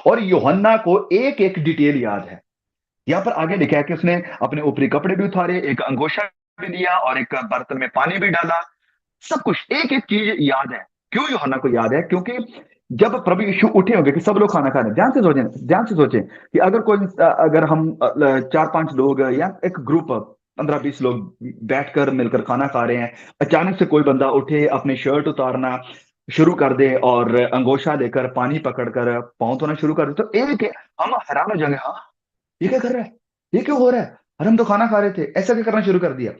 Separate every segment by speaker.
Speaker 1: और यूहन्ना को एक एक डिटेल याद है। यहाँ पर आगे लिखा है कि उसने अपने ऊपरी कपड़े भी उतारे, एक अंगोछा भी लिया और एक बर्तन में पानी भी डाला। सब कुछ एक एक चीज याद है। क्यों यूहन्ना को याद है? क्योंकि जब प्रभु यीशु उठे होंगे कि सब लोग खाना खा रहे हैं, ध्यान से सोचें कि अगर कोई अगर हम चार पांच लोग या एक ग्रुप 15-20 लोग बैठकर मिलकर खाना खा रहे हैं, अचानक से कोई बंदा उठे, अपनी शर्ट उतारना शुरू कर दे और अंगोछा लेकर पानी पकड़कर पाँव धोना शुरू कर दे, तो एक हम हैरान हो जाएंगे, हाँ ये क्या कर रहा है, ये क्यों हो रहा है, अरे हम तो खाना खा रहे थे, ऐसा क्या करना शुरू कर दिया।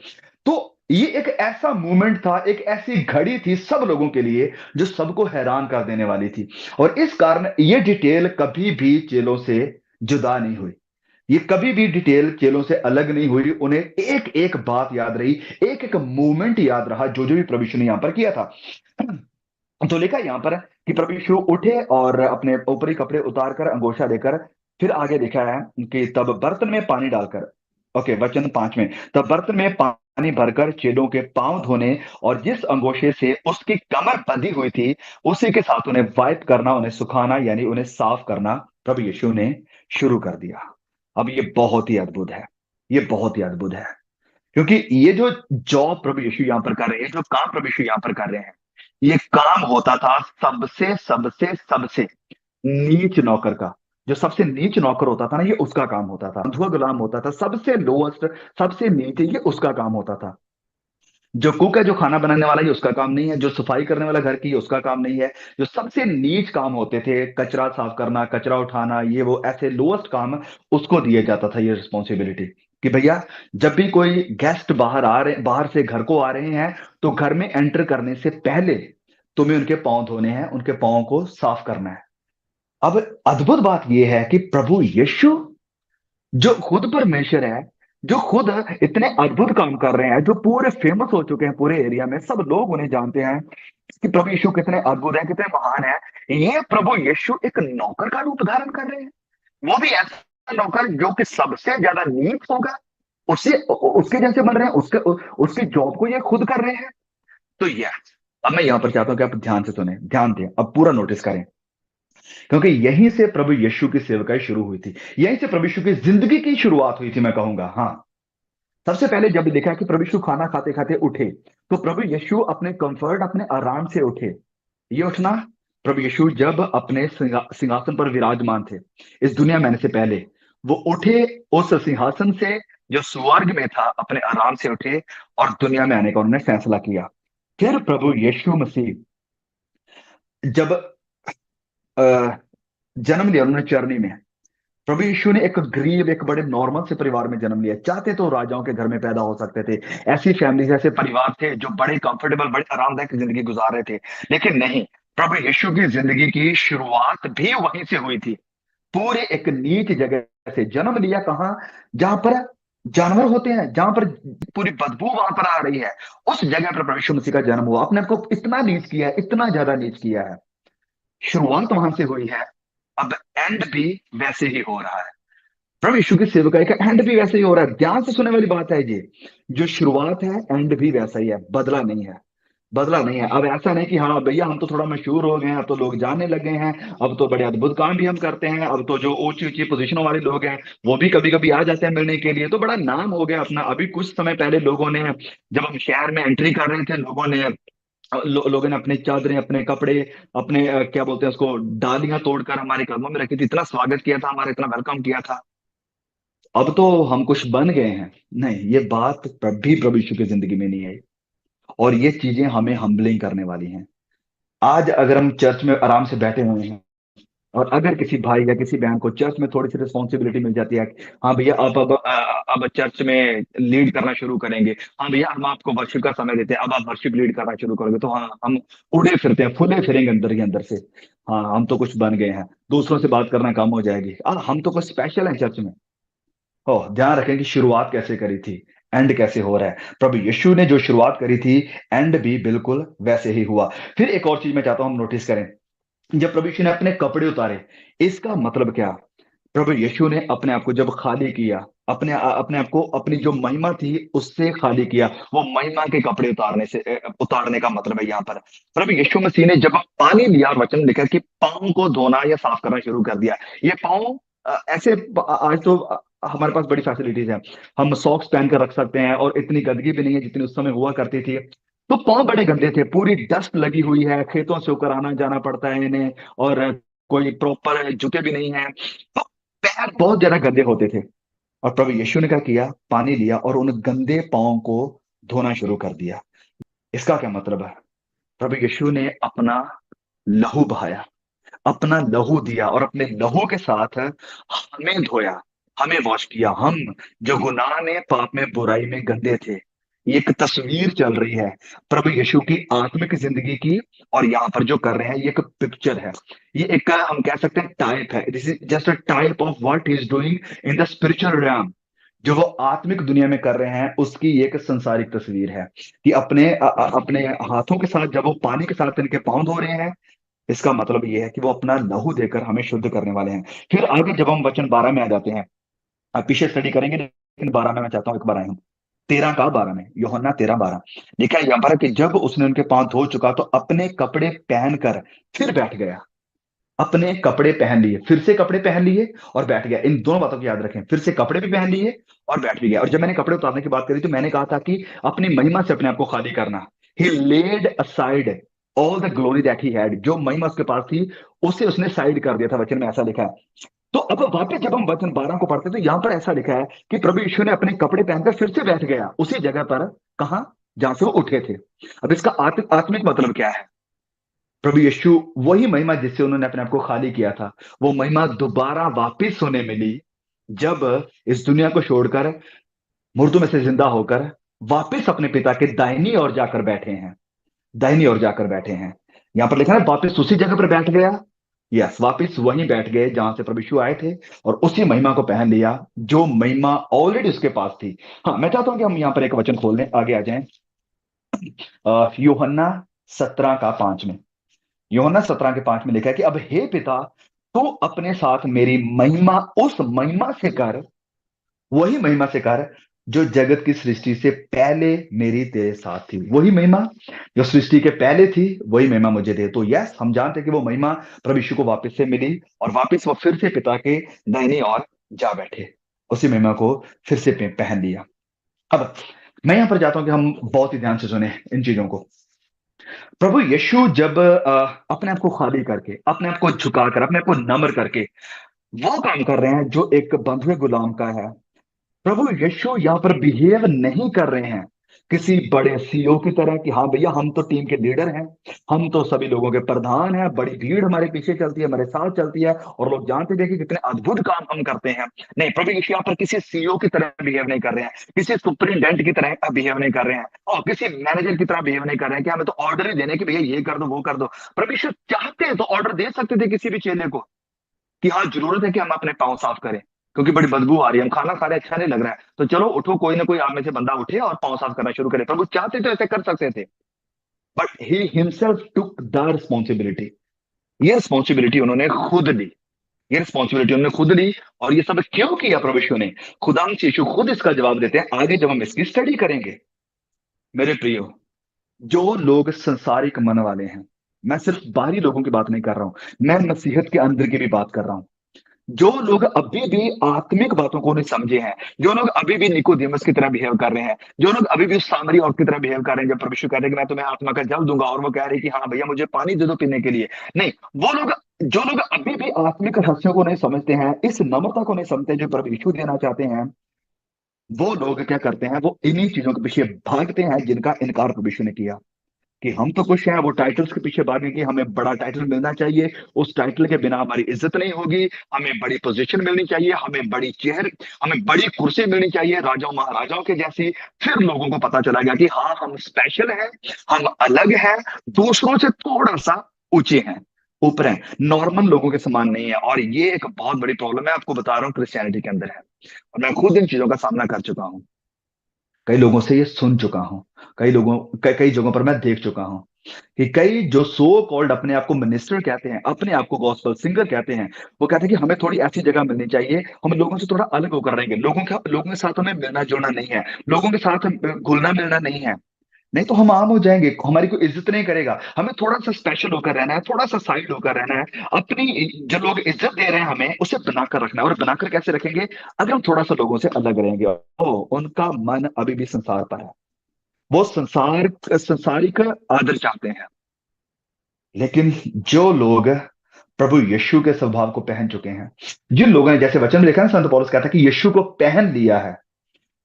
Speaker 1: तो ये एक ऐसा मोमेंट था, एक ऐसी घड़ी थी सब लोगों के लिए जो सबको हैरान कर देने वाली थी। और इस कारण ये डिटेल कभी भी चेलों से जुदा नहीं हुई, ये कभी भी डिटेल चेलों से अलग नहीं हुई। उन्हें एक एक बात याद रही, एक एक मोमेंट याद रहा जो जो भी प्रभु यीशु ने यहां पर किया था। तो लिखा यहां पर कि प्रभु यीशु उठे और अपने ऊपरी कपड़े उतार कर अंगोछा लेकर, फिर आगे लिखा है कि तब बर्तन में पानी डालकर, ओके वचन 5 में, तब बर्तन में पानी भरकर चेलों के पांव धोने और जिस अंगोछे से उसकी कमर बंधी हुई थी उसी के साथ उन्हें वाइप करना, उन्हें सुखाना यानी उन्हें साफ करना प्रभु यीशु ने शुरू कर दिया। अब ये बहुत ही अद्भुत है, ये बहुत ही अद्भुत है। क्योंकि ये जो जॉब प्रभु यीशु यहां पर कर रहे हैं, जो काम प्रभु यीशु यहां पर कर रहे हैं, ये काम होता था सबसे सबसे सबसे नीच नौकर का। जो सबसे नीच नौकर होता था ना, ये उसका काम होता था। बंधुआ गुलाम होता था, सबसे लोएस्ट, सबसे नीचे, ये उसका काम होता था। जो कुक है, जो खाना बनाने वाला, ये उसका काम नहीं है। जो सफाई करने वाला घर की, ये उसका काम नहीं है। जो सबसे नीच काम होते थे, कचरा साफ करना, कचरा उठाना, ये वो ऐसे लोएस्ट काम, उसको दिया जाता था ये रिस्पॉन्सिबिलिटी कि भैया जब भी कोई गेस्ट बाहर से घर को आ रहे हैं, तो घर में एंटर करने से पहले तुम्हें उनके पांव धोने हैं, उनके पांव को साफ करना है। अब अद्भुत बात यह है कि प्रभु यीशु जो खुद परमेश्वर है, जो खुद इतने अद्भुत काम कर रहे हैं, जो पूरे फेमस हो चुके हैं, पूरे एरिया में सब लोग उन्हें जानते हैं कि प्रभु यीशु कितने अद्भुत हैं, कितने महान है। ये प्रभु यीशु एक नौकर का रूप धारण कर रहे हैं, वो भी ऐसा नौकर जो कि सबसे ज्यादा नीच होगा, उससे उसके जैसे बन रहे हैं, उसके जॉब को ये खुद कर रहे हैं। तो ये अब मैं यहां पर चाहता हूं कि आप ध्यान से सुने, ध्यान दें, अब पूरा नोटिस करें, क्योंकि यहीं से प्रभु यीशु की सेवकाई शुरू हुई थी, यहीं से प्रभु यीशु की जिंदगी की शुरुआत हुई थी, मैं कहूंगा। हाँ, सबसे पहले जब लिखा है कि प्रभु यीशु खाना खाते खाते उठे, तो प्रभु यीशु अपने कंफर्ट, अपने आराम से उठे। ये उठना, प्रभु यीशु जब अपने सिंहासन पर विराजमान थे इस दुनिया में आने से पहले, वो उठे उस सिंहासन से जो स्वर्ग में था, अपने आराम से उठे और दुनिया में आने का उन्होंने फैसला किया। फिर प्रभु यीशु मसीह जब अ, जन्म लिया उन्होंने चरनी में, प्रभु यीशु ने एक गरीब, एक बड़े नॉर्मल से परिवार में जन्म लिया। चाहते तो राजाओं के घर में पैदा हो सकते थे, ऐसी फैमिली, ऐसे परिवार थे जो बड़े कंफर्टेबल, बड़े आरामदायक जिंदगी गुजार रहे थे। लेकिन नहीं, प्रभु यीशु की जिंदगी की शुरुआत भी वहीं से हुई थी। पूरे एक नीच जगह से जन्म लिया, कहाँ? जहां पर जानवर होते हैं, जहां पर पूरी बदबू वहां पर आ रही है, उस जगह पर प्रभु यीशु मसीह का जन्म हुआ। अपने आप को इतना नीच किया है, इतना ज्यादा नीच किया है। शुरुआत वहां से हुई है, अब एंड भी वैसे ही हो रहा है। प्रभु यीशु की सेवकाई का एंड भी वैसे ही हो रहा है। ध्यान से सुनने वाली बात है ये, जो शुरुआत है एंड भी वैसा ही है, बदला नहीं है, बदला नहीं है। अब ऐसा नहीं कि हाँ भैया हम तो थोड़ा मशहूर हो गए हैं, अब तो लोग जानने लगे हैं, अब तो बड़े अद्भुत काम भी हम करते हैं, अब तो जो ऊंची ऊंची पोजीशनों वाले लोग हैं वो भी कभी कभी आ जाते हैं मिलने के लिए, तो बड़ा नाम हो गया अपना। अभी कुछ समय पहले लोगों ने, जब हम शहर में एंट्री कर रहे थे, लोगों ने अपने चादरें, अपने कपड़े, अपने क्या बोलते हैं उसको, डालियां तोड़कर हमारे कदमों में रखी थी, इतना स्वागत किया था हमारा, इतना वेलकम किया था। अब तो हम कुछ बन गए हैं। नहीं, ये बात भी प्रभु यीशु की जिंदगी में नहीं आई। और ये चीजें हमें हम्बलिंग करने वाली हैं। आज अगर हम चर्च में आराम से बैठे हुए हैं, और अगर किसी भाई या किसी बहन को चर्च में थोड़ी सी रिस्पॉन्सिबिलिटी मिल जाती है, हाँ भैया अब चर्च में लीड करना शुरू करेंगे, हाँ भैया हम आपको वर्शिप का समय देते हैं, अब आप वर्शिप लीड करना शुरू करोगे, तो हाँ हम उड़े फिरते हैं, फूले फिरेंगे अंदर ही अंदर से। हाँ हम तो कुछ बन गए हैं, दूसरों से बात करना कम हो जाएगी, हम तो कुछ स्पेशल है चर्च में। ओह, ध्यान रखें कि शुरुआत कैसे करी थी, एंड कैसे हो रहा है। प्रभु यीशु ने जो शुरुआत करी थी, एंड भी बिल्कुल वैसे ही हुआ। फिर एक और चीज मैं चाहता हूं हम नोटिस करें, जब प्रभु यीशु ने अपने कपड़े उतारे, इसका मतलब क्या? प्रभु यीशु ने अपने आप को जब खाली किया, अपने आप को अपनी जो महिमा थी उससे खाली किया। वो महिमा के कपड़े उतारने का मतलब है यहाँ पर। प्रभु यीशु मसीह ने जब पानी लिया और वचन लिखा कि पाँव को धोना या साफ करना शुरू कर दिया। ये पाँव आज तो हमारे पास बड़ी फैसिलिटीज है। हम सॉक्स पहन कर रख सकते हैं और इतनी गंदगी भी नहीं है जितनी उस समय हुआ करती थी। तो पाँव बड़े गंदे थे, पूरी डस्ट लगी हुई है, खेतों से होकर आना जाना पड़ता है इन्हें, और कोई प्रॉपर जूते भी नहीं है। तो पैर बहुत ज्यादा गंदे होते थे। और प्रभु यीशु ने क्या किया, पानी लिया और उन गंदे पाँव को धोना शुरू कर दिया। इसका क्या मतलब है? प्रभु यीशु ने अपना लहू बहाया, अपना लहू दिया और अपने लहू के साथ हमें धोया, हमें वॉश किया। हम जो गुनाह में, पाप में, बुराई में गंदे थे। ये एक तस्वीर चल रही है प्रभु यीशु की आत्मिक जिंदगी की। और यहाँ पर जो कर रहे हैं ये एक पिक्चर है, ये एक हम कह सकते हैं टाइप है। This is just a type of what he is doing in the spiritual realm। जो वो आत्मिक दुनिया में कर रहे हैं उसकी एक संसारिक तस्वीर है कि अपने हाथों के साथ जब वो पानी के साथ इनके पाँव धो रहे हैं, इसका मतलब ये है कि वो अपना लहू देकर हमें शुद्ध करने वाले हैं। फिर आगे जब हम वचन 12 में आ जाते हैं, आप पीछे स्टडी करेंगे लेकिन 12 में मैं चाहता हूं एक बार आए हम। 13 का 12 में, यूहन्ना 13:12 लिखा है यहाँ पर कि जब उसने उनके पांव धो चुका तो अपने कपड़े पहनकर फिर बैठ गया। अपने कपड़े पहन लिए, फिर से कपड़े पहन लिए और बैठ गया। इन दोनों बातों को याद रखें, फिर से कपड़े भी पहन लिए और बैठ भी गया। और जब मैंने कपड़े उतारने की बात करी तो मैंने कहा था कि अपनी महिमा से अपने आप को खाली करना। He laid aside all the glory that he had. जो महिमा उसके पास थी उसे उसने साइड कर दिया था, वचन में ऐसा लिखा है। तो अब वापस जब हम वचन 12 को पढ़ते हैं तो यहां पर ऐसा लिखा है कि प्रभु यीशु ने अपने कपड़े पहनकर फिर से बैठ गया उसी जगह पर, कहां, जहां से वो उठे थे। अब इसका आत्मिक मतलब क्या है? प्रभु यीशु वही महिमा जिससे उन्होंने अपने आप को खाली किया था, वो महिमा दोबारा वापिस उन्हें मिली जब इस दुनिया को छोड़कर, मुर्दों में से जिंदा होकर वापिस अपने पिता के दाहिनी ओर जाकर बैठे हैं। दाहिनी ओर जाकर बैठे हैं। यहां पर लिखा है वापिस उसी जगह पर बैठ गया। यस, वापिस वहीं बैठ गए जहां से प्रभु यीशु आए थे और उसी महिमा को पहन लिया जो महिमा ऑलरेडी उसके पास थी। हाँ, मैं चाहता हूं कि हम यहां पर एक वचन खोल लें, आगे आ जाएं। यूहन्ना 17:5 में, यूहन्ना 17:5 में लिखा है कि अब हे पिता, तू अपने साथ मेरी महिमा, उस महिमा से कर, वही महिमा से कर जो जगत की सृष्टि से पहले मेरी तेरे साथ थी। वही महिमा जो सृष्टि के पहले थी, वही महिमा मुझे दे। तो यस, हम जानते हैं कि वो महिमा प्रभु यीशु को वापस से मिली और वापस वो फिर से पिता के दाहिनी ओर जा बैठे। उसी महिमा को फिर से पहन लिया। अब मैं यहां पर जाता हूं कि हम बहुत ही ध्यान से सुने इन चीजों को। प्रभु यीशु जब अपने आप को खाली करके, अपने आप को झुकाकर, अपने आप को नम्र करके वो काम कर रहे हैं जो एक बंधुए गुलाम का है। प्रभु यीशु यहाँ पर बिहेव नहीं कर रहे हैं किसी बड़े सीईओ की तरह कि हाँ भैया हम तो टीम के लीडर हैं, हम तो सभी लोगों के प्रधान हैं, बड़ी भीड़ हमारे पीछे चलती है, हमारे साथ चलती है और लोग जानते भी हैं कि कितने अद्भुत काम हम करते हैं। नहीं, प्रभु यीशु यहाँ पर किसी सीईओ की तरह बिहेव नहीं कर रहे हैं, किसी सुपरिटेंडेंट की तरह बिहेव नहीं कर रहे हैं और किसी मैनेजर की तरह बिहेव नहीं कर रहे हैं कि हमें तो ऑर्डर ही देने कि भैया ये कर दो वो कर दो। प्रभु यीशु चाहते हैं तो ऑर्डर दे सकते थे किसी भी चेले को कि हाँ जरूरत है कि हम अपने पाँव साफ करें क्योंकि बड़ी बदबू आ रही है, हम खाना खा रहे हैं, अच्छा नहीं लग रहा है, तो चलो उठो, कोई ना कोई आप में से बंदा उठे और पाँव साफ करना शुरू करे। प्रभु चाहते तो ऐसे कर सकते थे, but he himself took the responsibility. ये रिस्पॉन्सिबिलिटी उन्होंने खुद ली, ये रिस्पॉन्सिबिलिटी उन्होंने खुद ली। और ये सब क्यों किया प्रभु यीशु ने? खुदाम यीशु खुद इसका जवाब देते हैं आगे जब हम इसकी स्टडी करेंगे। मेरे प्रियो, जो लोग संसारिक मन वाले हैं, मैं सिर्फ बाहरी लोगों की बात नहीं कर रहा हूं, मैं मसीहत के अंदर की भी बात कर रहा हूं। जो लोग अभी भी आत्मिक बातों को नहीं समझे हैं, जो लोग अभी भी निकोदेमस की तरह बिहेव कर रहे हैं, जो लोग अभी भी उस सामरी औरत की तरह बिहेव कर रहे हैं जब प्रभु यीशु कहते हैं कि मैं तुम्हें आत्मा का जल दूंगा और वो कह रही है कि हाँ भैया मुझे पानी दे दो पीने के लिए। नहीं, वो लोग, जो लोग अभी भी आत्मिक रहस्यों को नहीं समझते हैं, इस नम्रता को नहीं समझते जो प्रभु यीशु देना चाहते हैं, वो लोग क्या करते हैं, वो इन्हीं चीजों के पीछे भागते हैं जिनका इनकार प्रभु यीशु ने किया कि हम तो खुश हैं। वो टाइटल्स के पीछे भागें कि हमें बड़ा टाइटल मिलना चाहिए, उस टाइटल के बिना हमारी इज्जत नहीं होगी, हमें बड़ी पोजीशन मिलनी चाहिए, हमें बड़ी कुर्सी मिलनी चाहिए राजाओं महाराजाओं के जैसी। फिर लोगों को पता चला गया कि हाँ हम स्पेशल हैं, हम अलग हैं, दूसरों से थोड़ा सा ऊंचे हैं, ऊपर हैं, नॉर्मल लोगों के समान नहीं है। और ये एक बहुत बड़ी प्रॉब्लम है, आपको बता रहा हूँ, क्रिश्चियनिटी के अंदर है और मैं खुद इन चीजों का सामना कर चुका हूँ। कई लोगों से ये सुन चुका हूं, कई जगहों पर मैं देख चुका हूं। कि कई जो सो कॉल्ड अपने आप को मिनिस्टर कहते हैं, अपने आप को गॉस्पेल सिंगर कहते हैं, वो कहते हैं कि हमें थोड़ी ऐसी जगह मिलनी चाहिए, हम लोगों से थोड़ा अलग होकर रहेंगे, लोगों के साथ हमें मिलना जुलना नहीं है, लोगों के साथ घुलना मिलना नहीं है, नहीं तो हम आम हो जाएंगे, हमारी कोई इज्जत नहीं करेगा, हमें थोड़ा सा स्पेशल होकर रहना है, थोड़ा सा साइड होकर रहना है, अपनी जो लोग इज्जत दे रहे हैं हमें उसे बनाकर रखना है। और बनाकर कैसे रखेंगे? अगर हम थोड़ा सा लोगों से अलग रहेंगे। ओ, उनका मन अभी भी संसार पर है, वो संसारिक आदर चाहते हैं। लेकिन जो लोग प्रभु यीशु के स्वभाव को पहन चुके हैं, जिन लोगों ने, जैसे वचन में लिखा है, संत पौलुस कहता है कि यीशु को पहन लिया है,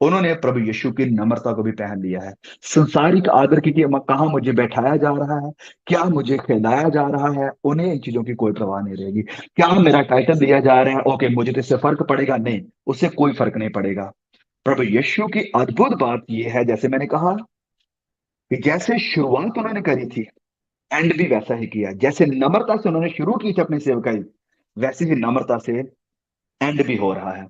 Speaker 1: उन्होंने प्रभु यीशु की नम्रता को भी पहन लिया है। संसारिक आदर की कि कहाँ मुझे बैठाया जा रहा है, क्या मुझे खिलाया जा रहा है, उन्हें इन चीजों की कोई परवाह नहीं रहेगी। क्या मेरा टाइटल दिया जा रहा है, ओके, मुझे तो इससे फर्क पड़ेगा? नहीं, उससे कोई फर्क नहीं पड़ेगा। प्रभु यीशु की अद्भुत बात यह है, जैसे मैंने कहा, कि जैसे शुरुआत उन्होंने करी थी, एंड भी वैसा ही किया। जैसे नम्रता से उन्होंने शुरू की थी अपनी सेवकाई, वैसे ही नम्रता से एंड भी हो रहा है।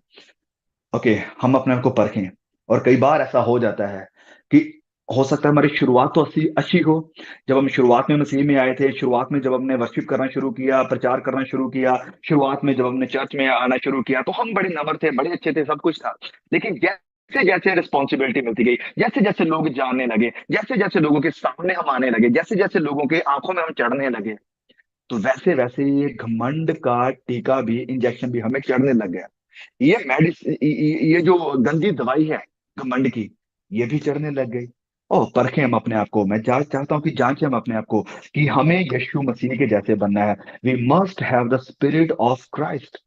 Speaker 1: ओके, हम अपने आप को परखें। और कई बार ऐसा हो जाता है कि हो सकता है हमारी शुरुआत तो अच्छी अच्छी हो, जब हम शुरुआत में मसीह में आए थे, शुरुआत में जब हमने वर्शिप करना शुरू किया, प्रचार करना शुरू किया, शुरुआत में जब हमने चर्च में आना शुरू किया, तो हम बड़े नम्र थे, बड़े अच्छे थे, सब कुछ था। लेकिन जैसे जैसे रिस्पॉन्सिबिलिटी मिलती गई, जैसे जैसे लोग जानने लगे, जैसे जैसे लोगों के सामने हम आने लगे, जैसे जैसे लोगों के आंखों में हम चढ़ने लगे, तो वैसे वैसे ये घमंड का टीका भी, इंजेक्शन भी हमें चढ़ने लग गया। ये मेडिसिन, ये जो गंदी दवाई है घमंड की, ये भी चढ़ने लग गई। ओ, परखें हम अपने आप को। मैं चाहता हूं कि जांचें हम अपने आप को, कि हमें यीशु मसीह के जैसे बनना है। We must have the spirit of Christ.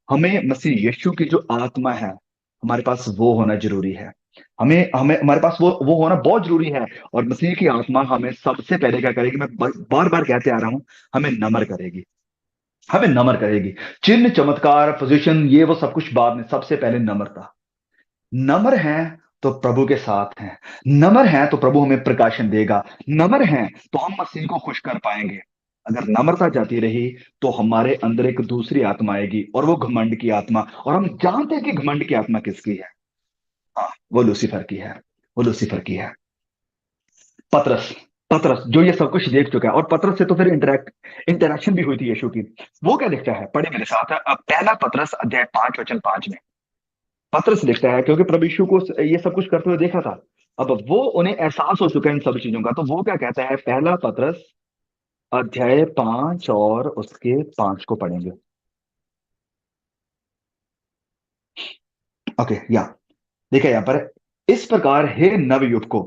Speaker 1: हमें मसीह यीशु की जो आत्मा है, हमारे पास वो होना जरूरी है। हमें हमें हमारे पास वो होना बहुत जरूरी है। और मसीह की आत्मा हमें सबसे पहले क्या करेगी? मैं बार बार कहते आ रहा हूं, हमें नम्र करेगी, हमें नम्र करेगी। चिन्ह चमत्कार पोजीशन ये वो सब कुछ बाद में, सबसे पहले नम्रता। नम्र हैं तो प्रभु के साथ हैं, नम्र हैं तो प्रभु हमें प्रकाशन देगा, नम्र हैं तो हम मसीह को खुश कर पाएंगे। अगर नम्रता जाती रही तो हमारे अंदर एक दूसरी आत्मा आएगी, और वो घमंड की आत्मा। और हम जानते हैं कि घमंड की आत्मा किसकी है। हाँ, वो लूसीफर की है, वो लूसीफर की है। पतरस, पतरस जो ये सब कुछ देख चुका है, और पतरस से तो फिर इंटरेक्शन भी हुई थी यीशु की। वो क्या लिखता है? पढ़े मेरे साथ। पहला पतरस अध्याय 5 वचन 5 में पतरस लिखता है, क्योंकि प्रभु यीशु को ये सब कुछ करते हुए देखा था, अब वो उन्हें एहसास हो चुका है इन सब चीजों का। तो वो क्या कहता है? पहला पतरस अध्याय 5 और उसके 5 को पढ़ेंगे। ओके, या देखिए यहाँ पर, इस प्रकार हे नवयुवकों,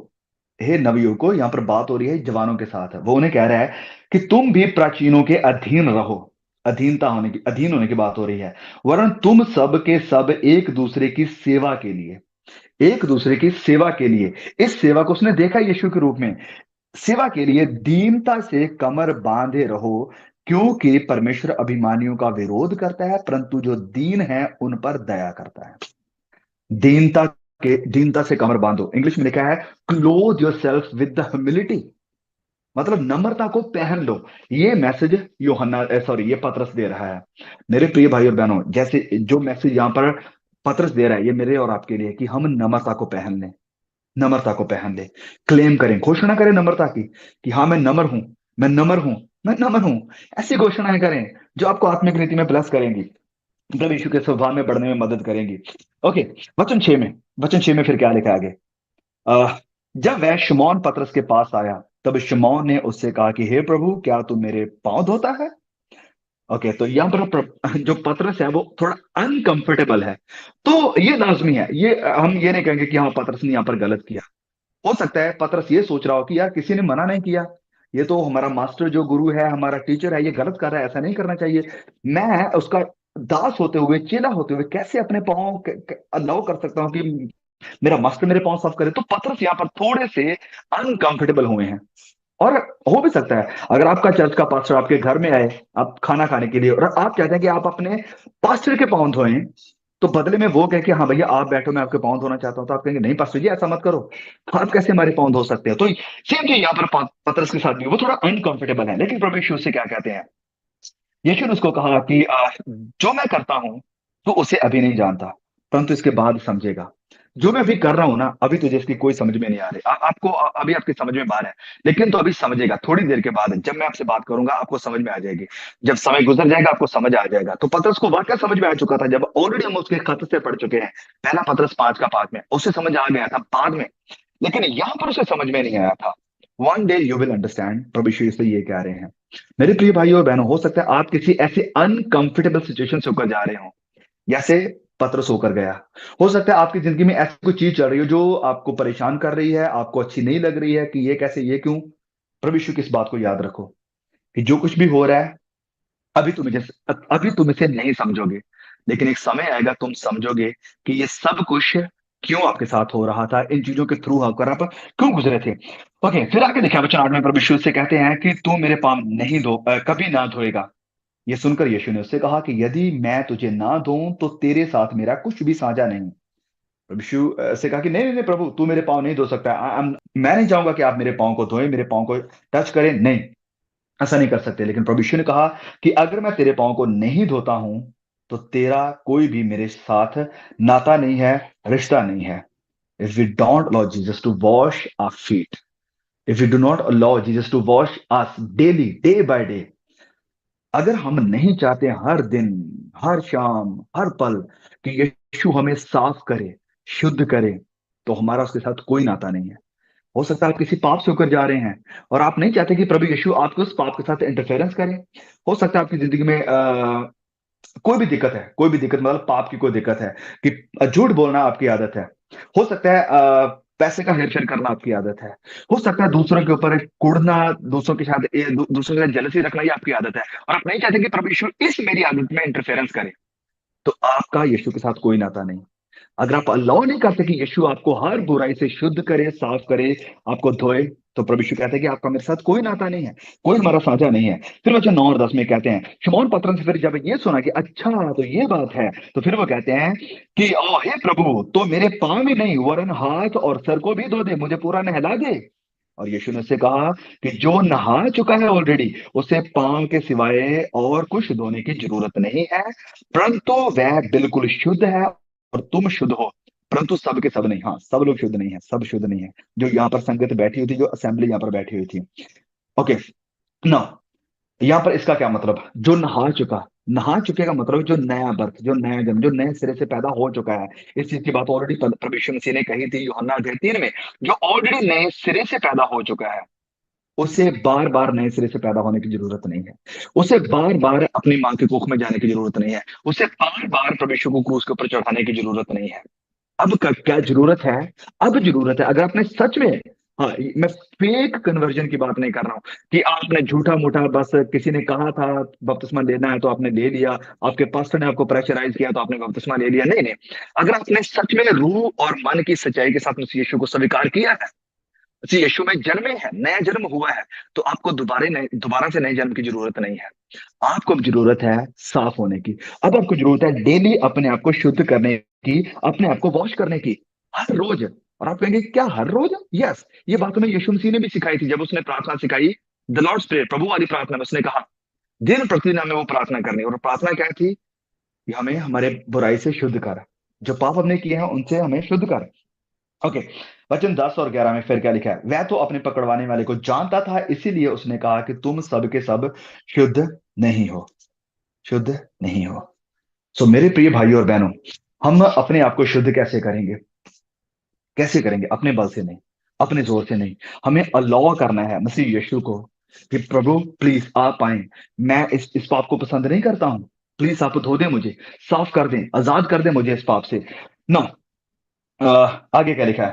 Speaker 1: यहाँ पर बात हो रही है जवानों के साथ। वो उन्हें कह रहा है कि तुम भी प्राचीनों के अधीन रहो। अधीन होने की बात हो रही है। वरन तुम सब के सब एक दूसरे की सेवा के लिए, एक दूसरे की सेवा के लिए, इस सेवा को उसने देखा यीशु के रूप में, सेवा के लिए दीनता से कमर बांधे रहो। क्योंकि परमेश्वर अभिमानियों का विरोध करता है, परंतु जो दीन है उन पर दया करता है। दीनता से कमर बांधो, इंग्लिश में लिखा है cloth your self with the humility, मतलब नम्रता को पहन लो। ये मैसेज ये पतरस दे रहा है। मेरे प्रिय भाई और बहनों, जैसे जो मैसेज यहाँ पर पतरस दे रहा है, ये मेरे और आपके लिए, कि हम नम्रता को पहन लें, नम्रता को पहन ले। क्लेम करें, घोषणा करें नम्रता की, कि हाँ मैं नम्र हूं, मैं नम्र हूं, मैं नम्र हूं। ऐसी घोषणाएं करें जो आपको आत्मिक रीति में ब्लेस करेंगी, मतलब यीशु के स्वभाव में बढ़ने में मदद करेंगी। ओके, वचन 6 में फिर क्या लिखा है आगे? जब वह शमौन पतरस के पास आया, तब शमौन ने उससे कहा कि हे प्रभु, क्या तू मेरे पांव धोता है? ओके, तो यहाँ पर जो पतरस है वो थोड़ा अनकंफर्टेबल है। तो ये लाजमी है, ये हम ये नहीं कहेंगे कि हाँ पतरस ने यहाँ पर गलत किया। हो सकता है पतरस ये सोच रहा हो कि यार किसी ने मना नहीं किया, ये तो हमारा मास्टर जो गुरु है, हमारा टीचर है, ये गलत कर रहा है, ऐसा नहीं करना चाहिए। मैं उसका दास होते हुए, चेला होते हुए कैसे अपने पाँव अलाउ कर सकता हूँ कि मेरा मास्टर मेरे पाँव साफ करे? तो पतरस यहाँ पर थोड़े से अनकंफर्टेबल हुए हैं। और हो भी सकता है अगर आपका चर्च का पास्टर आपके घर में आए, आप खाना खाने के लिए, और आप चाहते हैं कि आप अपने पास्टर के पाँव धोएं, तो बदले में वो कहे कि हाँ भैया आप बैठो, मैं आपके पाँव धोना चाहता हूं, तो आप कहेंगे नहीं पास्टर जी ऐसा मत करो, आप कैसे हमारे पाँव धो सकते हैं? तो सेम चीज यहाँ पर पतरस के साथ भी, वो थोड़ा अनकंफर्टेबल है। लेकिन प्रभु यीशु से क्या कहते हैं? यीशु ने उसको कहा कि जो मैं करता हूं तो उसे अभी नहीं जानता, परंतु इसके बाद समझेगा। जो मैं अभी कर रहा हूं ना, अभी तुझे इसकी कोई समझ में नहीं आ रही, आपको अभी आपकी समझ में बाहर है, लेकिन तो अभी समझेगा थोड़ी देर के बाद, जब मैं आपसे बात करूंगा आपको समझ में आ जाएगी। जब समय गुजर जाएगा आपको समझ आ जाएगा। तो पतरस को वाकई समझ में आ चुका था, जब ऑलरेडी हम उसके खत से पढ़ चुके हैं, पहला पतरस 5 का 5 में उसे समझ आ गया था बाद में, लेकिन यहाँ पर उसे समझ में नहीं आया था। One day you will understand, प्रभु यीशु से ये कह रहे हैं। मेरे प्रिय भाइयों और बहनों, हो सकता है आप किसी ऐसे अनकंफर्टेबल सिचुएशन से होकर जा रहे हो, जैसे पतरस होकर गया। हो सकता है आपकी जिंदगी में ऐसी कोई चीज चल रही हो जो आपको परेशान कर रही है, आपको अच्छी नहीं लग रही है, कि ये कैसे, ये क्यों। प्रभु यीशु की इस बात को याद रखो कि जो कुछ भी हो रहा है, अभी तुम इसे अभी तुम इसे नहीं समझोगे, लेकिन एक समय आएगा तुम समझोगे कि ये सब कुछ क्यों आपके साथ हो रहा था, इन चीजों के थ्रू होकर आप क्यों गुजरे थे। ओके, फिर आगे देखिए वचन 8 में प्रभु यीशु से कहते हैं कि तू मेरे पाँव नहीं कभी ना धोएगा। ये सुनकर यीशु ने उससे कहा कि यदि मैं तुझे ना धोऊं तो तेरे साथ मेरा कुछ भी साझा नहीं। प्रभु यीशु से कहा कि नहीं नहीं नहीं प्रभु, तू मेरे पाँव नहीं धो सकता। मैं नहीं चाहूंगा कि आप मेरे पाँव को धोएं, मेरे पाँव को टच करें, नहीं, ऐसा नहीं कर सकते। लेकिन प्रभु यीशु ने कहा कि अगर मैं तेरे पाँव को नहीं धोता हूं तो तेरा कोई भी मेरे साथ नाता नहीं है, रिश्ता नहीं है। If we don't allow Jesus to wash our feet, if you do not allow Jesus to wash us daily, day by day, अगर हम नहीं चाहते हर दिन, हर शाम, हर पल कि यीशु हमें साफ करे, शुद्ध करे, तो हमारा उसके साथ कोई नाता नहीं है। हो सकता है आप किसी पाप से होकर जा रहे हैं और आप नहीं चाहते कि प्रभु यीशु आपको उस पाप के साथ इंटरफेरेंस करे। हो सकता है आपकी जिंदगी में कोई भी दिक्कत है, कोई भी दिक्कत मतलब पाप की कोई दिक्कत है, कि झूठ बोलना आपकी आदत है। हो सकता है पैसे का हेरफेर करना आपकी आदत है। हो सकता है दूसरों के ऊपर कुड़ना, दूसरों के साथ दूसरों के साथ जेलसी रखना, ये आपकी आदत है, और आप नहीं चाहते कि प्रभु यीशु इस मेरी आदत में इंटरफेरेंस करे। तो आपका यीशु के साथ कोई नाता नहीं। अगर आप अलाउ नहीं करते कि यीशु आपको हर बुराई से शुद्ध करे, साफ करे, आपको धोए, तो प्रभु यीशु कहते हैं कि आपका मेरे साथ कोई नाता नहीं है, कोई हमारा साझा नहीं है। फिर वचन 9 और 10 में कहते हैं, शमौन पतरस ने फिर जब ये सुना कि अच्छा तो ये बात है, तो फिर वो कहते हैं कि ओ हे प्रभु, तो मेरे पाँव ही नहीं वरन हाथ और सर को भी धो दे, मुझे पूरा नहला दे। और यीशु ने उससे कहा कि जो नहा चुका है ऑलरेडी, उसे पांव के सिवाय और कुछ धोने की जरूरत नहीं है, परंतु वह बिल्कुल शुद्ध है और तुम शुद्ध हो, परंतु सब के सब नहीं। हाँ, सब लोग शुद्ध नहीं है, सब शुद्ध नहीं है। जो यहाँ पर संगत बैठी हुई थी, जो असेंबली यहाँ पर बैठी हुई थी। ओके, ना, यहाँ पर इसका क्या मतलब, जो नहा चुका, नहा चुके का मतलब जो नया बर्थ, जो नया जन्म, जो नए सिरे से पैदा हो चुका है। इस चीज की बात ऑलरेडी प्रभु यीशु मसीह ने कही थी यूहन्ना अध्याय 3 में। जो ऑलरेडी नए सिरे से पैदा हो चुका है, उसे बार बार नए सिरे से पैदा होने की जरूरत नहीं है। उसे बार बार अपनी मां के कोख में जाने की जरूरत नहीं है। उसे बार बार प्रभु यीशु को क्रूस के ऊपर चढ़ाने की जरूरत नहीं है। अब क्या जरूरत है? अब जरूरत है, अगर आपने सच में, हाँ, मैं फेक कन्वर्जन की बात नहीं कर रहा हूं कि आपने झूठा मूठा, बस किसी ने कहा था बपतिस्मा लेना है तो आपने ले लिया, आपके पास्टर ने आपको प्रेशराइज किया तो आपने बपतिस्मा ले लिया। नहीं नहीं, अगर आपने सच में रूह और मन की सच्चाई के साथ मसीह यीशु को स्वीकार किया है, मसीह यीशु में जन्मे हैं, नया जन्म हुआ है, तो आपको दोबारा से नए जन्म की जरूरत नहीं है। आपको अब जरूरत है साफ होने की। अब आपको जरूरत है डेली अपने आप को शुद्ध करने की, अपने आप को वॉश करने की, हर रोज। और आप कहेंगे क्या हर रोज? यस, ये बात हमें यीशु मसीह ने भी सिखाई थी, जब उसने प्रार्थना सिखाई, द लॉर्ड्स प्रेयर, प्रभु वाली प्रार्थना में उसने कहा दिन प्रतिदिन हमें वो प्रार्थना करनी। और प्रार्थना क्या थी कि हमें हमारे बुराई से शुद्ध कर, जो पाप हमने किए हैं उनसे हमें शुद्ध कर। ओके, वचन 10 और 11 में फिर क्या लिखा है, वह तो अपने पकड़वाने वाले को जानता था, इसीलिए उसने कहा कि तुम सब के सब शुद्ध नहीं हो, शुद्ध नहीं हो। सो मेरे प्रिय भाइयों और बहनों, हम अपने आप को शुद्ध कैसे करेंगे? कैसे करेंगे? अपने बल से नहीं, अपने जोर से नहीं। हमें अलाउ करना है मसीह यीशु को कि प्रभु प्लीज आप आए, मैं इस पाप को पसंद नहीं करता हूं, प्लीज आप धो दें मुझे, साफ कर दें, आजाद कर दें मुझे इस पाप से ना। आगे क्या लिखा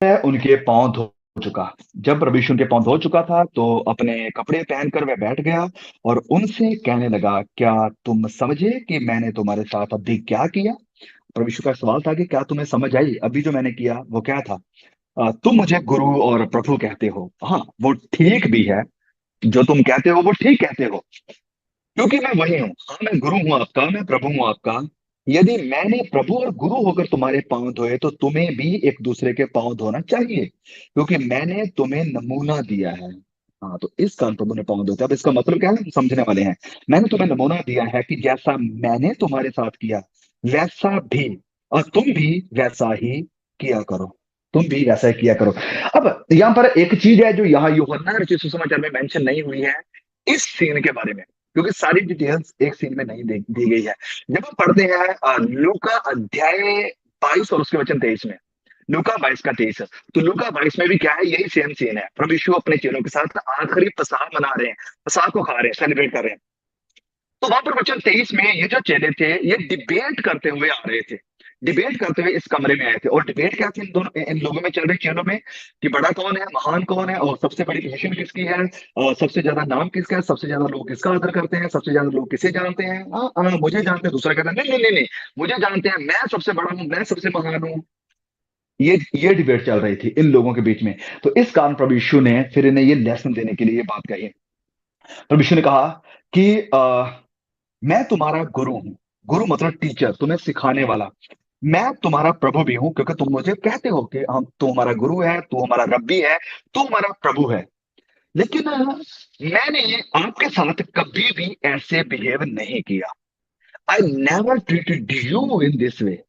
Speaker 1: है, उनके पांव धो चुका। जब प्रभु यीशु उनके पांव धो चुका था तो अपने कपड़े पहनकर वह बैठ गया और उनसे कहने लगा, क्या तुम समझे कि मैंने तुम्हारे साथ अभी क्या किया? प्रभु यीशु का सवाल था कि क्या तुम्हें समझ आई अभी जो मैंने किया वो क्या था? तुम मुझे गुरु और प्रभु कहते हो। हाँ, वो ठीक भी है, जो तुम कहते हो वो ठीक कहते हो, क्योंकि मैं वही हूँ। हाँ, मैं गुरु हूँ आपका, मैं प्रभु हूँ आपका। यदि मैंने प्रभु और गुरु होकर तुम्हारे पांव धोए तो तुम्हें भी एक दूसरे के पांव धोना चाहिए, क्योंकि मैंने तुम्हें नमूना दिया है। हाँ, तो इस कारण प्रभु ने पांव धोते। अब इसका मतलब क्या है, हम समझने वाले हैं। मैंने तुम्हें नमूना दिया है कि जैसा मैंने तुम्हारे साथ किया वैसा भी और तुम भी वैसा ही किया करो। तुम भी वैसा ही किया करो। अब यहाँ पर एक चीज है जो यहाँ यूहन्ना रचित सुसमाचार में मेंशन नहीं हुई है, इस सीन के बारे में, क्योंकि सारी डिटेल्स एक सीन में नहीं दी गई है। जब हम पढ़ते हैं लूका अध्याय 22 और उसके वचन 23 में, लूका 22 का 23, तो लूका 22 में भी क्या है, यही सेम सीन है। प्रभु यीशु अपने चेलों के साथ आखिरी पसाह मना रहे हैं, पसाह को खा रहे हैं, सेलिब्रेट कर रहे हैं। तो वहां पर वचन 23 में ये जो चेले थे ये डिबेट करते हुए आ रहे थे, डिबेट करते हुए इस कमरे में आए थे। और डिबेट क्या थी इन दोनों, इन लोगों में चल रही, चेलों में, कि बड़ा कौन है, महान कौन है, और सबसे बड़ी पोजीशन किसकी है, और सबसे ज्यादा नाम किसका है, सबसे ज्यादा लोग किसका आदर करते हैं, सबसे ज्यादा लोग किसे जानते हैं। मुझे जानते हैं। दूसरा कहता है नहीं नहीं नहीं नहीं, मुझे जानते हैं, मैं सबसे बड़ा हूं, मैं सबसे महान हूं। ये डिबेट चल रही थी इन लोगों के बीच में। तो इस कारण प्रभु यीशु ने फिर इन्हें ये लेसन देने के लिए ये बात कही। प्रभु यीशु ने कहा कि मैं तुम्हारा गुरु हूं। गुरु मतलब टीचर, तुम्हें सिखाने वाला। मैं तुम्हारा प्रभु भी हूं, क्योंकि तुम मुझे कहते हो कि हम, तू हमारा गुरु है, तू हमारा रब्बी है, तू हमारा प्रभु है। लेकिन मैंने आपके साथ कभी भी ऐसे बिहेव नहीं किया। I never treated you in this way.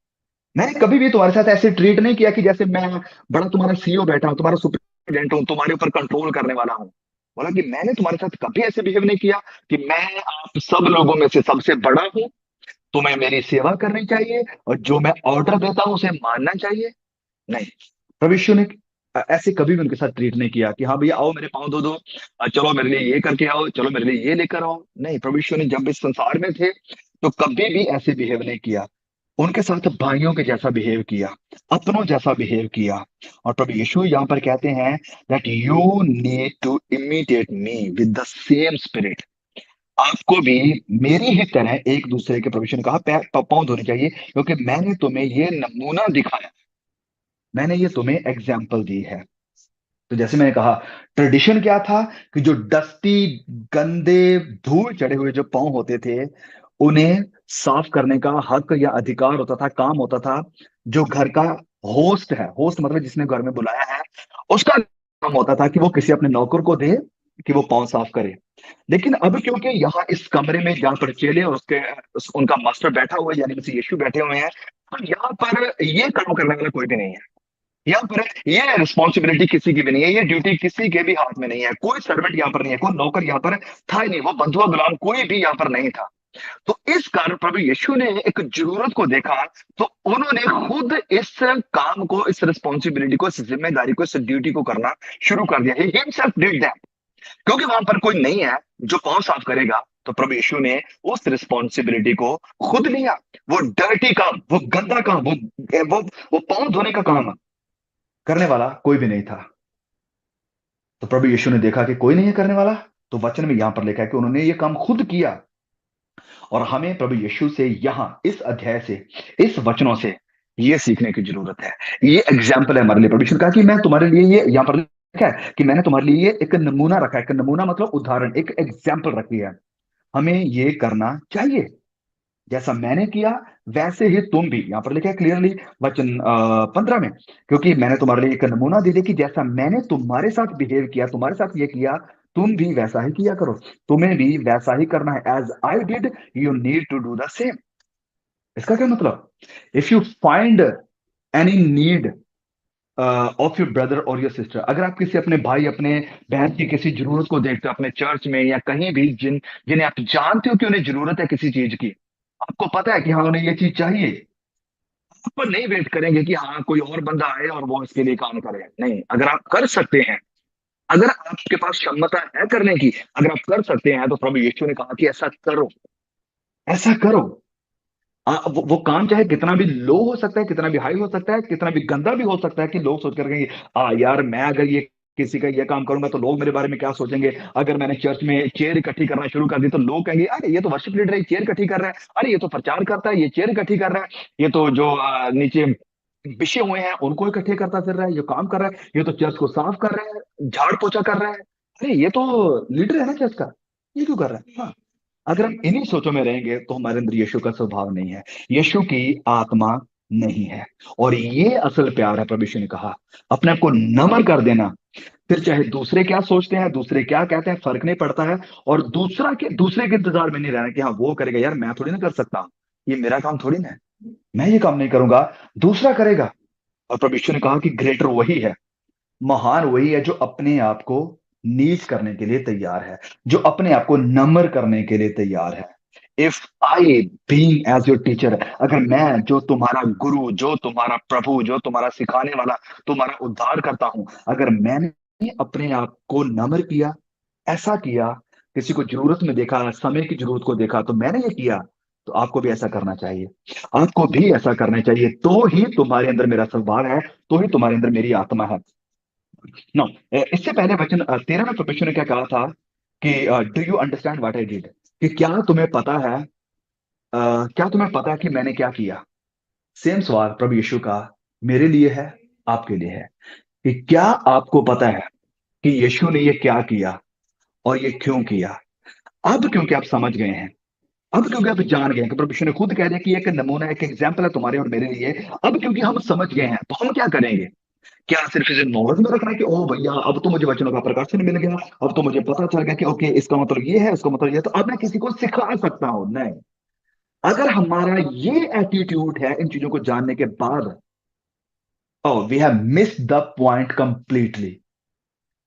Speaker 1: मैंने कभी भी तुम्हारे साथ ऐसे ट्रीट नहीं किया कि जैसे मैं बड़ा तुम्हारा सीईओ बैठा हूं, तुम्हारा सुपरिटेंडेंट हूं, तुम्हारे ऊपर कंट्रोल करने वाला हूं। बोला कि मैंने तुम्हारे साथ कभी ऐसे बिहेव नहीं किया कि मैं आप सब लोगों में से सबसे बड़ा हूं, तुम्हें मेरी सेवा करनी चाहिए, और जो मैं ऑर्डर देता हूं उसे मानना चाहिए। नहीं, प्रभु यीशु ने ऐसे कभी भी उनके साथ ट्रीट नहीं किया कि हाँ भैया आओ मेरे पाँव धो दो, चलो मेरे लिए ये करके आओ, चलो मेरे लिए ये लेकर आओ। नहीं, प्रभु यीशु ने जब इस संसार में थे तो कभी भी ऐसे बिहेव नहीं किया। उनके साथ भाइयों के जैसा बिहेव किया, अपनों जैसा बिहेव किया। और प्रभु यीशु यहाँ पर कहते हैं that you need to imitate me with the same spirit. आपको भी मेरी ही तरह एक दूसरे के, प्रभु यीशु ने कहा, पैर पाँव धोने चाहिए, क्योंकि मैंने तुम्हें ये नमूना दिखाया, मैंने ये तुम्हें एग्जाम्पल दी है। तो जैसे मैंने कहा, ट्रेडिशन क्या था कि जो डस्टी, गंदे, धूल चढ़े हुए जो पांव होते थे, उन्हें साफ करने का हक या अधिकार होता था, काम होता था। जो घर का होस्ट है, होस्ट मतलब जिसने घर में बुलाया है, उसका काम होता था कि वो किसी अपने नौकर को दे कि वो पांव साफ करे। लेकिन अब क्योंकि यहाँ इस कमरे में जहाँ पर चेले और उनका मास्टर बैठा हुआ है, यानी मसीह यीशु बैठे हुए हैं, तो यहाँ पर ये काम करने वाला कोई भी नहीं है। यहाँ पर ये रिस्पॉन्सिबिलिटी किसी की भी नहीं है, ये ड्यूटी किसी के भी हाथ में नहीं है। कोई सर्वेंट यहाँ पर नहीं है, कोई नौकर यहाँ पर था ही नहीं, वो बंधुआ गुलाम कोई भी यहाँ पर नहीं था। तो इस कारण प्रभु यीशु ने एक जरूरत को देखा, तो उन्होंने खुद इस काम को, इस रिस्पॉन्सिबिलिटी को, इस जिम्मेदारी को, इस ड्यूटी को करना शुरू कर दिया। He himself did that. क्योंकि वहां पर कोई नहीं है जो पांव साफ करेगा, तो प्रभु यीशु ने उस रिस्पॉन्सिबिलिटी को खुद लिया। वो डर्टी काम, वो गंदा काम, वो पांव धोने का काम करने वाला कोई भी नहीं था। तो प्रभु यीशु ने देखा कि कोई नहीं है करने वाला, तो वचन में यहां पर लिखा है कि उन्होंने ये काम खुद किया। और हमें प्रभु यीशु से यहां इस अध्याय से, इस वचनों से ये सीखने की जरूरत है। ये एग्जाम्पल है हमारे लिए। प्रभु यीशु ने कहा कि मैं तुम्हारे लिए, ये यहां पर लिखा है कि मैंने तुम्हारे लिए ये एक नमूना रखा है। एक नमूना मतलब उदाहरण, एक एग्जाम्पल रखी है। हमें ये करना चाहिए, जैसा मैंने किया वैसे ही तुम भी। यहां पर लिखा है क्लियरली वचन 15 में, क्योंकि मैंने तुम्हारे लिए एक नमूना दे दिया कि जैसा मैंने तुम्हारे साथ बिहेव किया, तुम्हारे साथ ये किया, तुम भी वैसा ही किया करो। तुम्हें भी वैसा ही करना है। As I did you need to do the same. इसका क्या मतलब, if you find any need of your brother और योर सिस्टर, अगर आप किसी अपने भाई, अपने बहन की किसी जरूरत को देखते हो, अपने चर्च में या कहीं भी, जिन्हें आप जानते हो कि उन्हें जरूरत है किसी चीज की, आपको पता है कि हाँ उन्हें ये चीज चाहिए, आप नहीं वेट करेंगे कि हाँ कोई और बंदा आए और वो इसके लिए काम करे। नहीं, अगर आप कर सकते हैं, अगर आपके पास क्षमता है करने की, अगर आप कर सकते हैं, तो प्रभु यीशु ने कहा कि ऐसा करो, ऐसा करो। वो काम चाहे कितना भी लो हो सकता है, कितना भी हाई हो सकता है, कितना भी गंदा भी हो सकता है, कि लोग सोच कर कहेंगे यार मैं अगर ये किसी का ये काम करूंगा तो लोग मेरे बारे में क्या सोचेंगे। अगर मैंने चर्च में चेयर इकट्ठी करना शुरू कर दी तो लोग कहेंगे अरे ये तो वर्शिप लीडर है, चेयर इकट्ठी कर रहा है, अरे ये तो प्रचार करता है, ये चेयर इकट्ठी कर रहा है, ये तो जो नीचे बिछे हुए हैं उनको इकट्ठे करता फिर रहा है, ये काम कर रहा है, ये तो चर्च को साफ कर रहा है, झाड़ पोछा कर रहा है, अरे ये तो लीडर है ना चर्च का, ये क्यों कर रहा है। हाँ, अगर हम इन्हीं सोचों में रहेंगे तो हमारे अंदर यीशु का स्वभाव नहीं है, यीशु की आत्मा नहीं है। और ये असल प्यार है। प्रभु यीशु ने कहा अपने आप को नमन कर देना, फिर चाहे दूसरे क्या सोचते हैं, दूसरे क्या कहते हैं, फर्क नहीं पड़ता है। और दूसरे के इंतजार में नहीं रहना कि हाँ वो करेगा, यार मैं थोड़ी ना कर सकता, ये मेरा काम थोड़ी ना है। मैं ये काम नहीं करूंगा, दूसरा करेगा। और प्रभु यीशु ने कहा कि ग्रेटर वही है, महान वही है जो अपने आप को नीच करने के लिए तैयार है, जो अपने आप को नम्र करने के लिए तैयार है। If I being as your teacher, अगर मैं जो तुम्हारा गुरु, जो तुम्हारा प्रभु, जो तुम्हारा सिखाने वाला, तुम्हारा उद्धार करता हूं, अगर मैंने अपने आप को नम्र किया, ऐसा किया, किसी को जरूरत में देखा, समय की जरूरत को देखा तो मैंने ये किया, तो आपको भी ऐसा करना चाहिए। आपको भी ऐसा करना चाहिए, तो ही तुम्हारे अंदर मेरा स्वभाव है, तो ही तुम्हारे अंदर मेरी आत्मा है। नो, इससे पहले वचन 13 में परमेश्वर ने क्या कहा था कि do you understand what I did, कि क्या तुम्हें पता है, क्या तुम्हें पता है कि मैंने क्या किया। सेम सवाल प्रभु यीशु का मेरे लिए है, आपके लिए है, कि क्या आपको पता है कि यीशु ने ये क्या किया और ये क्यों किया। अब क्योंकि आप समझ गए हैं, अब क्योंकि आप जान गए हैं कि प्रभु यीशु ने खुद कह दिया कि एक नमूना, एक एग्जाम्पल है तुम्हारे और मेरे लिए। अब क्योंकि हम समझ गए हैं, तो हम क्या करेंगे। क्या सिर्फ इसे नॉलेज में रखना है कि ओ भैया अब तो मुझे वचनों का प्रकाशन मिल गया, अब तो मुझे पता चल गया कि ओके इसका मतलब ये है, इसका मतलब ये है, तो अब मैं किसी को सिखा सकता हूं। नहीं, अगर हमारा ये एटीट्यूड है इन चीजों को जानने के बाद, oh we have missed the point completely.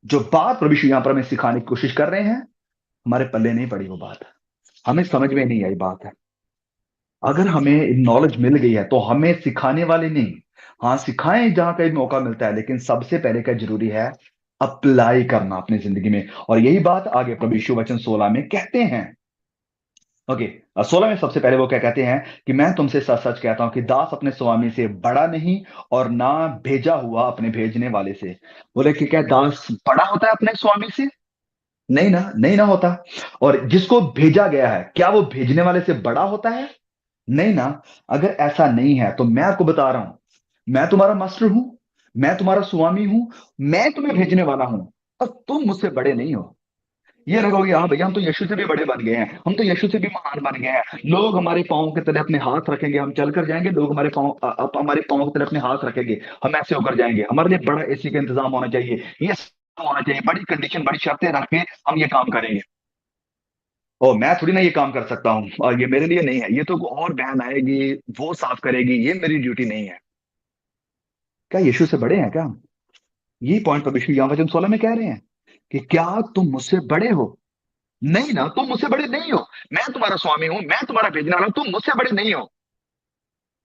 Speaker 1: जो बात प्रभु यीशु यहां पर हमें सिखाने की कोशिश कर रहे हैं, हमारे पल्ले नहीं पड़ी वो बात, हमें समझ में नहीं आई बात है। अगर हमें नॉलेज मिल गई है तो हमें सिखाने वाले नहीं, हाँ सिखाएं जहां कहीं मौका मिलता है, लेकिन सबसे पहले क्या जरूरी है, अप्लाई करना अपनी जिंदगी में। और यही बात आगे प्रभु यीशु वचन 16 में कहते हैं। ओके, 16 में सबसे पहले वो क्या कहते हैं कि मैं तुमसे सच सच कहता हूं कि दास अपने स्वामी से बड़ा नहीं, और ना भेजा हुआ अपने भेजने वाले से। बोले कि क्या दास बड़ा होता है अपने स्वामी से? नहीं ना, नहीं ना होता। और जिसको भेजा गया है, क्या वो भेजने वाले से बड़ा होता है? नहीं ना। अगर ऐसा नहीं है तो मैं आपको बता रहा हूं, मैं तुम्हारा मास्टर हूं, मैं तुम्हारा स्वामी हूं, मैं तुम्हें भेजने वाला हूं, और तुम मुझसे बड़े नहीं हो। ये लगोगे हाँ भैया हम तो यीशु से भी बड़े बन गए हैं, हम तो यीशु से भी महान बन गए हैं, लोग हमारे पाँव के तले अपने हाथ रखेंगे, हम चल कर जाएंगे, लोग हमारे पाँव हमारे पाँव के तले अपने हाथ रखेंगे, हम ऐसे होकर जाएंगे, हमारे लिए बड़ा एसी का इंतजाम होना चाहिए, ये सब होना चाहिए, बड़ी कंडीशन, बड़ी शर्तें रख के हम ये काम करेंगे। ओ मैं थोड़ी ना ये काम कर सकता हूँ, और ये मेरे लिए नहीं है, ये तो कोई और बहन आएगी वो साफ करेगी, ये मेरी ड्यूटी नहीं है। क्या यीशु से बड़े हैं क्या हम? यही पॉइंट पर यीशु यहाँ वचन 16 में कह रहे हैं कि क्या तुम मुझसे बड़े हो? नहीं ना, तुम मुझसे बड़े नहीं हो। मैं तुम्हारा स्वामी हूं, मैं तुम्हारा भेजने वाला हूं, तुम मुझसे बड़े नहीं हो।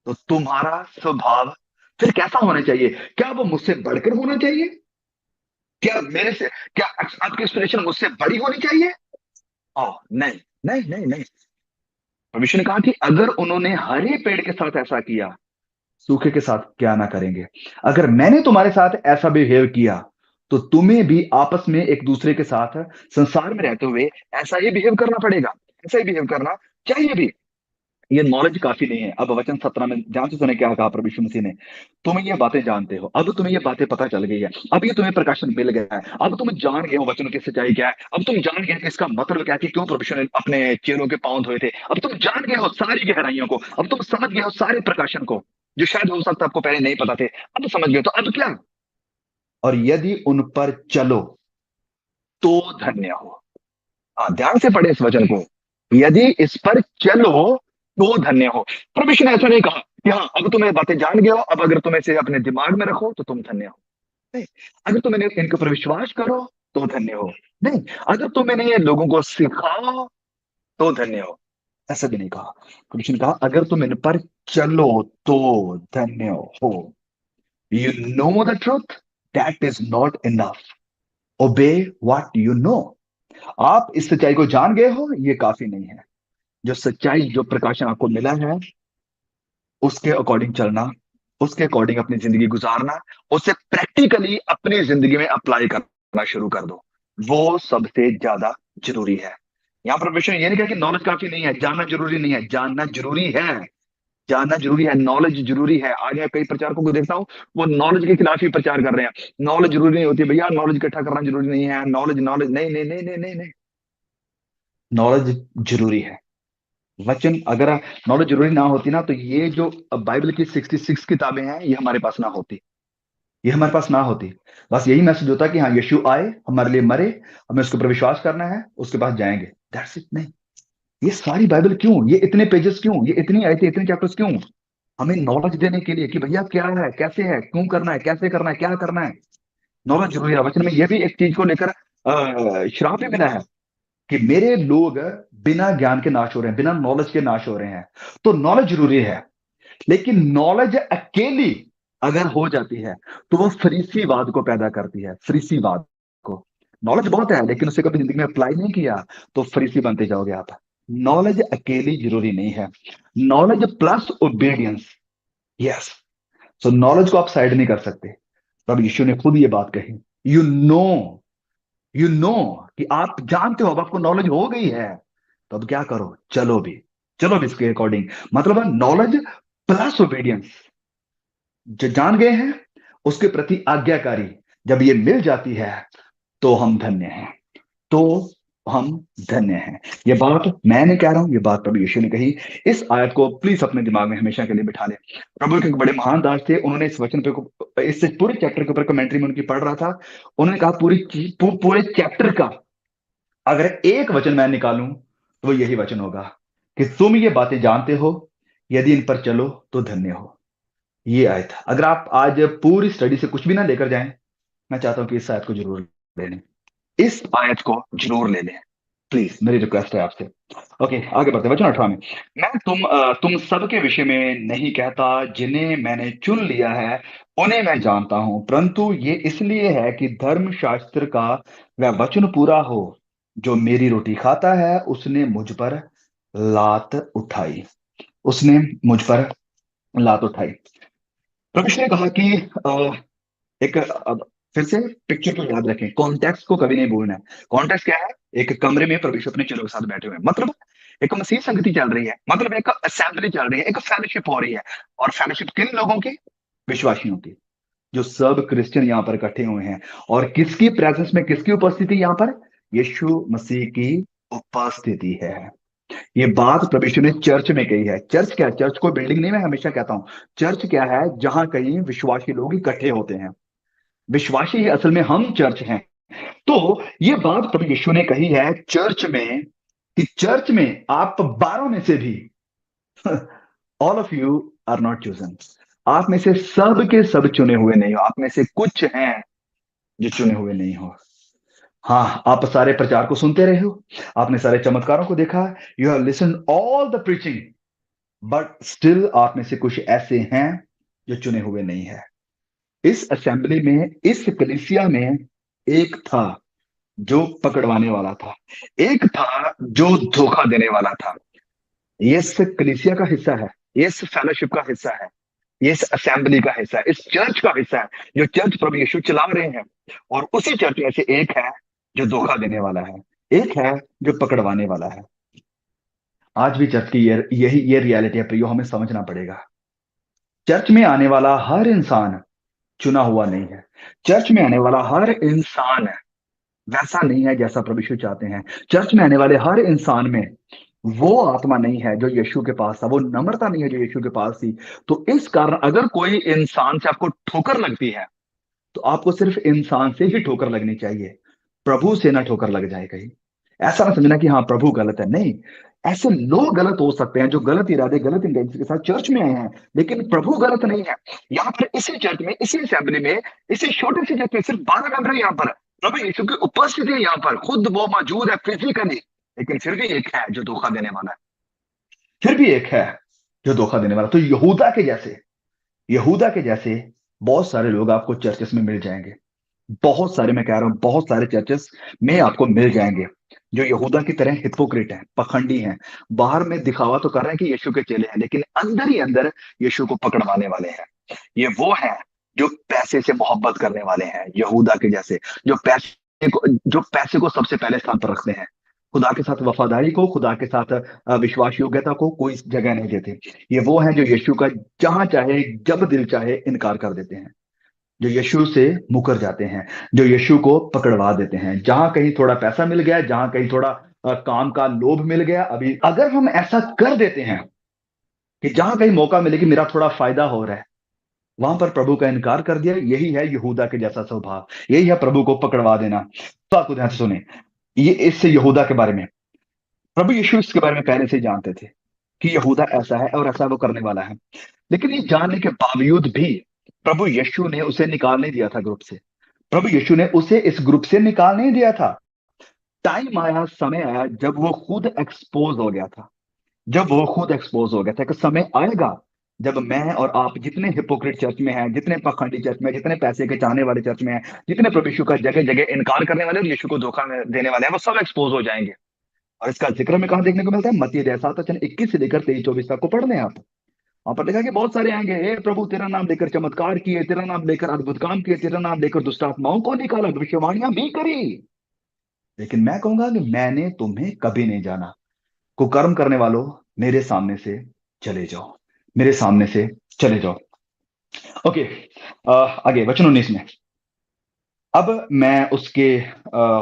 Speaker 1: तो तुम्हारा स्वभाव फिर कैसा होना चाहिए? क्या वो मुझसे बढ़कर होना चाहिए? क्या मेरे से, क्या आपकी एक्सप्रेशन मुझसे बड़ी होनी चाहिए? ओ नहीं, नहीं नहीं नहीं। परमेश्वर ने कहा कि अगर उन्होंने हरे पेड़ के साथ ऐसा किया, सूखे के साथ क्या ना करेंगे। अगर मैंने तुम्हारे साथ ऐसा बिहेव किया, तो तुम्हें भी आपस में एक दूसरे के साथ संसार में रहते हुए ऐसा ही बिहेव करना पड़ेगा, ऐसा ही बिहेव करना चाहिए भी। ये नॉलेज काफी नहीं है। अब वचन 17 में ध्यान से सुने क्या कहा प्रभु यीशु मसीह ने। तुम ये बातें जानते हो, अब तुम्हें ये बातें पता चल गई है, अब ये तुम्हें प्रकाशन मिल गया है, अब तुम जान गए हो वचनों की सच्चाई क्या है, अब तुम जान गए कि इसका मतलब क्या है, कि क्यों प्रभु यीशु ने अपने चेलों के पांव धोए थे। अब तुम जान गए हो सारी गहराइयों को, अब तुम समझ गए हो सारे प्रकाशन को, जो शायद हो सकता है आपको पहले नहीं पता थे, अब समझ गए। तो अब क्या? और यदि उन पर चलो तो धन्य हो। हाँ, ध्यान से पढ़े इस वचन को। यदि इस पर चलो तो धन्य हो। परमेश्वर ने ऐसा नहीं कहा कि हाँ अब तुम्हें बातें जान गए हो, अब अगर तुम इसे अपने दिमाग में रखो तो तुम धन्य हो। नहीं, अगर तुम इनके ऊपर विश्वास करो तो धन्य हो। नहीं, अगर तुम इन्हें ये लोगों को सिखाओ तो धन्य हो। ऐसा भी नहीं कहा। परमेश्वर ने कहा अगर तुम इन पर चलो तो धन्य हो। You know the truth, that is not enough. Obey what you know. आप इस सच्चाई को जान गए हो, ये काफी नहीं है। जो सच्चाई, जो प्रकाशन आपको मिला है, उसके अकॉर्डिंग चलना, उसके अकॉर्डिंग अपनी जिंदगी गुजारना, उसे प्रैक्टिकली अपनी जिंदगी में अप्लाई करना शुरू कर दो, वो सबसे ज्यादा जरूरी है। यहाँ पर परमेश्वर ने ये नहीं कहा कि नॉलेज काफी नहीं है, जानना जरूरी नहीं है, जानना जरूरी है। जानना जरूरी है, नॉलेज जरूरी है। आज मैं कई प्रचारकों को देखता हूँ, वो नॉलेज के खिलाफ ही प्रचार कर रहे हैं। नॉलेज जरूरी नहीं होती भैया, नॉलेज इकट्ठा करना जरूरी नहीं है, नॉलेज नॉलेज नहीं नहीं नहीं नहीं नहीं नहीं। नॉलेज जरूरी है। वचन अगर नॉलेज जरूरी ना होती ना, तो ये जो बाइबल की 66 किताबें हैं ये हमारे पास ना होती, ये हमारे पास ना होती। बस यही मैसेज होता कि हाँ यीशु आए, हमारे लिए मरे, हमें उसके ऊपर विश्वास करना है, उसके पास जाएंगे, दैट्स इट। नहीं, ये सारी बाइबल क्यों, ये इतने पेजेस क्यों, ये इतनी आयतें, इतने चैप्टर्स क्यों? हमें नॉलेज देने के लिए कि भैया क्या है, कैसे है, क्यों करना है, कैसे करना है, क्या करना है। नॉलेज जरूरी है। वचन में यह भी एक चीज को लेकर श्राप भी मिला है कि मेरे लोग बिना ज्ञान के नाश हो रहे हैं, बिना नॉलेज के नाश हो रहे हैं। तो नॉलेज जरूरी है, लेकिन नॉलेज अकेली अगर हो जाती है तो वो फरीसीवाद को पैदा करती है, फरीसीवाद को। नॉलेज बहुत है लेकिन उसे कभी जिंदगी में अप्लाई नहीं किया तो फरीसी बनते जाओगे आप। नॉलेज अकेली जरूरी नहीं है, नॉलेज प्लस ओबीडियंस। यस। सो नॉलेज को आप साइड नहीं कर सकते। तब यीशु ने खुद ये बात कही, यू नो, यू नो, कि आप जानते हो, अब आपको नॉलेज हो गई है, तो अब क्या करो, चलो भी, चलो भी इसके अकॉर्डिंग। मतलब नॉलेज प्लस ओबीडियंस, जो जान गए हैं उसके प्रति आज्ञाकारी जब ये मिल जाती है तो हम धन्य हैं, तो हम धन्य हैं। ये बात मैं नहीं कह रहा हूं, ये बात प्रभु यीशु ने कही। इस आयत को प्लीज अपने दिमाग में हमेशा के लिए बिठा लें। प्रभु के एक बड़े महान दास थे, उन्होंने इस वचन पे इस पूरे चैप्टर के ऊपर कमेंट्री में उनकी पढ़ रहा था। उन्होंने कहा पूरे चैप्टर का अगर एक वचन मैं निकालूं तो वो यही वचन होगा कि तुम ये बातें जानते हो, यदि इन पर चलो तो धन्य हो। ये आयत अगर आप आज पूरी स्टडी से कुछ भी ना लेकर जाएं, मैं चाहता हूं कि इस आयत को जरूर ले लें, इस आयत को जरूर ले लें, प्लीज, मेरी रिक्वेस्ट है आपसे। ओके, आगे बढ़ते हैं। वचन 18 में, मैं तुम सब के विषय में नहीं कहता, जिन्हें मैंने चुन लिया है उन्हें मैं जानता हूं, परंतु ये इसलिए है कि धर्मशास्त्र का वह वचन पूरा हो, जो मेरी रोटी खाता है उसने मुझ पर लात उठाई, उसने मुझ पर लात उठाई। प्रभु ने कहा कि एक फिर से पिक्चर को याद रखें, कॉन्टेक्स्ट को कभी नहीं भूलना है। कॉन्टेक्स्ट क्या है? एक कमरे में प्रभु यीशु अपने चेलों के साथ बैठे हुए हैं, मतलब एक मसीह संगति चल रही है, मतलब एक असेंबली चल रही है, एक फेलोशिप हो रही है। और फेलोशिप किन लोगों की? विश्वासियों की, जो सब क्रिश्चियन यहाँ पर इकट्ठे हुए हैं। और किसकी प्रेजेंस में, किसकी उपस्थिति यहाँ पर? यीशु मसीह की उपस्थिति है। ये बात प्रभु यीशु ने चर्च में कही है। चर्च क्या है? चर्च कोई बिल्डिंग नहीं, मैं हमेशा कहता हूं। चर्च क्या है? जहां कहीं विश्वासी लोग इकट्ठे होते हैं। विश्वासी ही असल में हम चर्च हैं। तो ये बात प्रभु यीशु ने कही है चर्च में, कि चर्च में आप 12 में से भी all of you are not chosen, आप में से सब के सब चुने हुए नहीं हो, आप में से कुछ हैं जो चुने हुए नहीं हो। हाँ, आप सारे प्रचार को सुनते रहे हो, आपने सारे चमत्कारों को देखा, you have listen all the preaching, but still आप में से कुछ ऐसे हैं जो चुने हुए नहीं है। इस असेंबली में, इस कलीसिया में एक था जो पकड़वाने वाला था, एक था जो धोखा देने वाला था। ये इस कलीसिया का हिस्सा है, ये इस फेलोशिप का हिस्सा है, ये इस असेंबली का हिस्सा है, इस चर्च का हिस्सा है, जो चर्च प्रभु यीशु चला रहे हैं। और उसी चर्च में से एक है जो धोखा देने वाला है, एक है जो पकड़वाने वाला है। आज भी चर्च की ये रियलिटी है प्रियो, हमें समझना पड़ेगा। चर्च में आने वाला हर इंसान चुना हुआ नहीं है। चर्च में आने वाला हर इंसान वैसा नहीं है जैसा प्रभु यीशु चाहते हैं। चर्च में आने वाले हर इंसान में वो आत्मा नहीं है जो यीशु के पास था, वो नम्रता नहीं है जो यीशु के पास थी। तो इस कारण अगर कोई इंसान से आपको ठोकर लगती है तो आपको सिर्फ इंसान से ही ठोकर लगनी चाहिए, प्रभु से ना ठोकर लग जाए कहीं। ऐसा ना समझना कि हाँ प्रभु गलत है, नहीं। ऐसे लोग गलत हो सकते हैं जो गलत इरादे, गलत इंटेंशन के साथ चर्च में आए हैं, लेकिन प्रभु गलत नहीं है। यहाँ पर इसी चर्च में, इसी असेंबली में, इसी छोटे से चर्च में सिर्फ 12 मेंबर है। यहाँ पर प्रभु यीशु की उपस्थिति है, यहाँ पर खुद वो मौजूद है फिजिकली, लेकिन फिर भी एक है जो धोखा देने वाला है, फिर भी एक है जो धोखा देने वाला। तो यहूदा के जैसे बहुत सारे लोग आपको चर्चेस में मिल जाएंगे। बहुत सारे, मैं कह रहा हूं बहुत सारे चर्चेस में आपको मिल जाएंगे जो यहूदा की तरह हिपोक्रेट हैं, पखंडी हैं। बाहर में दिखावा तो कर रहे हैं कि यीशु के चेले हैं, लेकिन अंदर ही अंदर यीशु को पकड़वाने वाले हैं। ये वो हैं जो पैसे से मोहब्बत करने वाले हैं, यहूदा के जैसे, जो पैसे को सबसे पहले स्थान पर रखते हैं। खुदा के साथ वफादारी को, खुदा के साथ विश्वास योग्यता को कोई जगह नहीं देते। ये वो हैं जो यीशु का जहां चाहे, जब दिल चाहे इनकार कर देते हैं, जो यीशु से मुकर जाते हैं, जो यीशु को पकड़वा देते हैं। जहां कहीं थोड़ा पैसा मिल गया, जहां कहीं थोड़ा काम का लोभ मिल गया, अभी अगर हम ऐसा कर देते हैं कि जहां कहीं मौका मिले कि मेरा थोड़ा फायदा हो रहा है, वहां पर प्रभु का इनकार कर दिया, यही है यहूदा के जैसा स्वभाव, यही है प्रभु को पकड़वा देना। तो आपको ध्यान से सुने, ये इससे यहूदा के बारे में, प्रभु यीशु इसके बारे में पहले से ही जानते थे कि यहूदा ऐसा है और ऐसा वो करने वाला है। लेकिन ये जानने के बावजूद भी प्रभु यीशु ने उसे निकाल नहीं दिया था ग्रुप से। प्रभु यीशु ने उसे इस ग्रुप से निकाल नहीं दिया था। टाइम आया, समय आया जब वो खुद एक्सपोज हो गया था। जब वो खुद एक्सपोज हो गया था कि समय आएगा जब मैं और आप, जितने हिपोक्रेट चर्च में हैं, जितने पाखंडी चर्च में, जितने पैसे के चाहने वाले चर्च में हैं, जितने प्रभु यीशु का जगह जगह इनकार करने वाले और यीशु को धोखा देने वाले हैं, वो सब एक्सपोज हो जाएंगे। और इसका जिक्र में कहाँ देखने को मिलता है? मत्ती अध्याय 7 वचन 21 से लेकर 23-24 तक को पढ़ लें आप। वहां पर लिखा है कि बहुत सारे आएंगे, हे प्रभु तेरा नाम लेकर चमत्कार किए, तेरा नाम लेकर अद्भुत काम किए, तेरा नाम लेकर दुष्ट आत्माओं को निकाला, भविष्यवाणियां भी करी, लेकिन मैं कहूंगा कि मैंने तुम्हें कभी नहीं जाना। कुकर्म करने वालों, मेरे सामने से चले जाओ, मेरे सामने से चले जाओ। ओके, आगे वचन 19 में, अब मैं उसके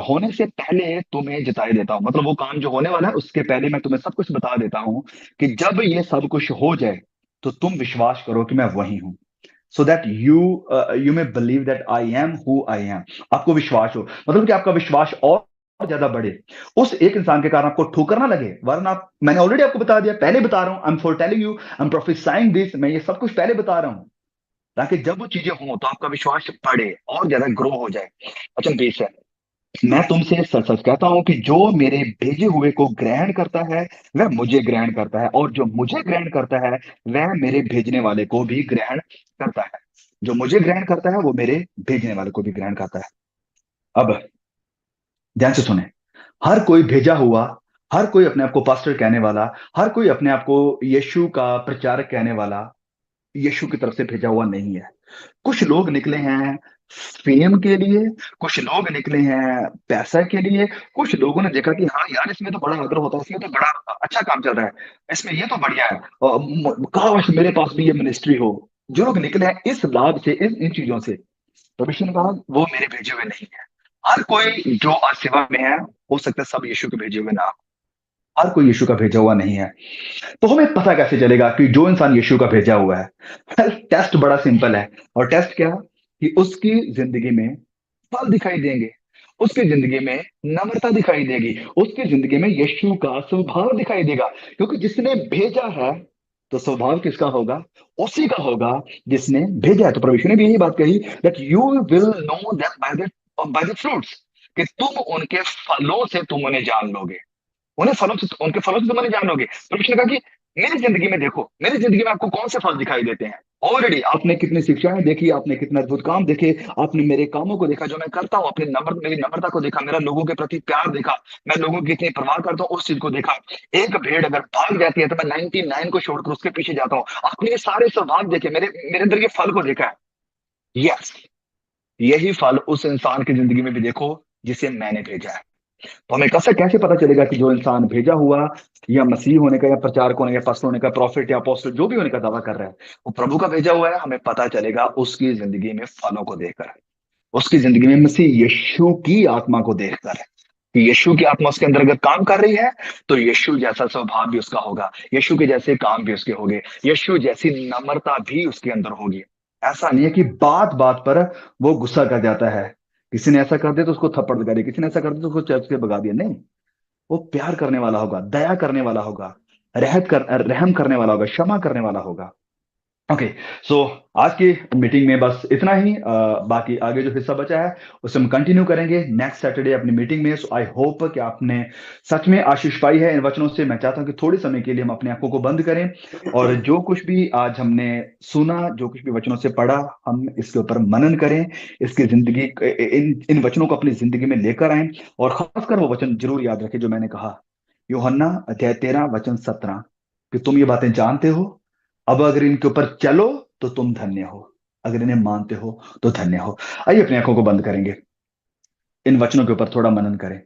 Speaker 1: होने से पहले तुम्हें जताई देता हूं, मतलब वो काम जो होने वाला है उसके पहले मैं तुम्हें सब कुछ बता देता हूं कि जब ये सब कुछ हो जाए तो तुम विश्वास करो कि मैं वही हूं, so that you may believe that I am who I am. आपको विश्वास हो, मतलब कि आपका विश्वास और ज्यादा बढ़े। उस एक इंसान के कारण आपको ठोकर ना लगे, वरना आप, मैंने ऑलरेडी आपको बता दिया, पहले बता रहा हूं, I am for telling you, I am prophesying this, मैं ये सब कुछ पहले बता रहा हूं ताकि जब वो चीजें हों तो आपका विश्वास बढ़े और ज्यादा ग्रो हो जाए। वचन 20 है, मैं तुमसे सच सच कहता हूं कि जो मेरे भेजे हुए को ग्रहण करता है वह मुझे ग्रहण करता है, और जो मुझे ग्रहण करता है वह मेरे भेजने वाले को भी ग्रहण करता है। जो मुझे ग्रहण करता है वो मेरे भेजने वाले को भी ग्रहण करता है। अब ध्यान से सुने, हर कोई भेजा हुआ, हर कोई अपने आप को पास्टर कहने वाला, हर कोई अपने आप को यीशु का प्रचारक कहने वाला यीशु की तरफ से भेजा हुआ नहीं है। कुछ लोग निकले हैं फेम के लिए, कुछ लोग निकले हैं पैसा के लिए, कुछ लोगों ने देखा कि हाँ यार इसमें तो बड़ा आग्रह होता है, इसमें तो बड़ा अच्छा काम चल रहा है, इसमें ये तो बढ़िया है, और काश मेरे पास भी ये मिनिस्ट्री हो। जो लोग निकले हैं इस लाभ से, इन चीजों से, परमेश्वर ने कहा वो मेरे भेजे हुए नहीं है। हर कोई जो आज सेवा में है, हो सकता है सब यीशु के भेजे हुए ना हो। हर कोई यीशु का भेजा हुआ नहीं है। तो हमें पता कैसे चलेगा कि जो इंसान यीशु का भेजा हुआ है? टेस्ट बड़ा सिंपल है। और टेस्ट क्या? कि उसकी जिंदगी में फल दिखाई देंगे, उसकी जिंदगी में नम्रता दिखाई देगी, उसकी जिंदगी में यीशु का स्वभाव दिखाई देगा। क्योंकि जिसने भेजा है तो स्वभाव किसका होगा? उसी का होगा जिसने भेजा है। तो परमेश्वर ने भी यही बात कही, that you will know them by the fruits, कि तुम उनके फलों से तुम उन्हें जान लोगे। उन्हें फलों से, उनके फलों से तुम उन्हें जान लोगे। परमेश्वर ने कहा कि मेरी जिंदगी में देखो, मेरी जिंदगी में आपको कौन से फल दिखाई देते हैं। ऑलरेडी आपने कितनी शिक्षाएं देखी, आपने कितने अद्भुत काम देखे, आपने मेरे कामों को देखा जो मैं करता हूं, अपने मेरी नम्रता को देखा, मेरा लोगों के प्रति प्यार देखा, मैं लोगों की कितनी परवाह करता हूँ उस चीज को देखा। एक भेड़ अगर भाग जाती है तो मैं 99 को छोड़कर उसके पीछे जाता हूँ। आपने ये सारे स्वभाव देखे, मेरे मेरे अंदर के फल को देखा है। यस, यही फल उस इंसान की जिंदगी में भी देखो जिसे मैंने भेजा है। तो हमें कैसे कैसे पता चलेगा कि जो इंसान भेजा हुआ, या मसीह होने का, या प्रचारक होने का, पास्टर होने का, प्रॉफिट या अपोस्टल जो भी होने का दावा कर रहा है, वो प्रभु का भेजा हुआ है? हमें पता चलेगा उसकी जिंदगी में फलों को देखकर, उसकी जिंदगी में मसीह यीशु की आत्मा को देखकर। कि यीशु की आत्मा उसके अंदर अगर काम कर रही है तो यीशु जैसा स्वभाव भी उसका होगा, यीशु के जैसे काम भी उसके होंगे, यीशु जैसी नम्रता भी उसके अंदर होगी। ऐसा नहीं है कि बात बात पर वो गुस्सा कर जाता है, किसी ने ऐसा कर दिया तो उसको थप्पड़ लगा दिया, किसी ने ऐसा कर दिया तो उसको चर्च से भगा दिया। नहीं, वो प्यार करने वाला होगा, दया करने वाला होगा, रहम करने वाला होगा, क्षमा करने वाला होगा। ओके, सो आज की मीटिंग में बस इतना ही। बाकी आगे जो हिस्सा बचा है उसे हम कंटिन्यू करेंगे नेक्स्ट सैटरडे अपनी मीटिंग में। सो आई होप कि आपने सच में आशीष पाई है इन वचनों से। मैं चाहता हूं कि थोड़े समय के लिए हम अपनी आंखों को बंद करें और जो कुछ भी आज हमने सुना, जो कुछ भी वचनों से पढ़ा, हम इसके ऊपर मनन करें, इसकी जिंदगी, इन इन वचनों को अपनी जिंदगी में लेकर आए। और खासकर वो वचन जरूर याद रखें जो मैंने कहा, यूहन्ना अध्याय 13 वचन 17, कि तुम ये बातें जानते हो, अब अगर इनके ऊपर चलो तो तुम धन्य हो, अगर इन्हें मानते हो तो धन्य हो। आइए अपनी आंखों को बंद करेंगे, इन वचनों के ऊपर थोड़ा मनन करें।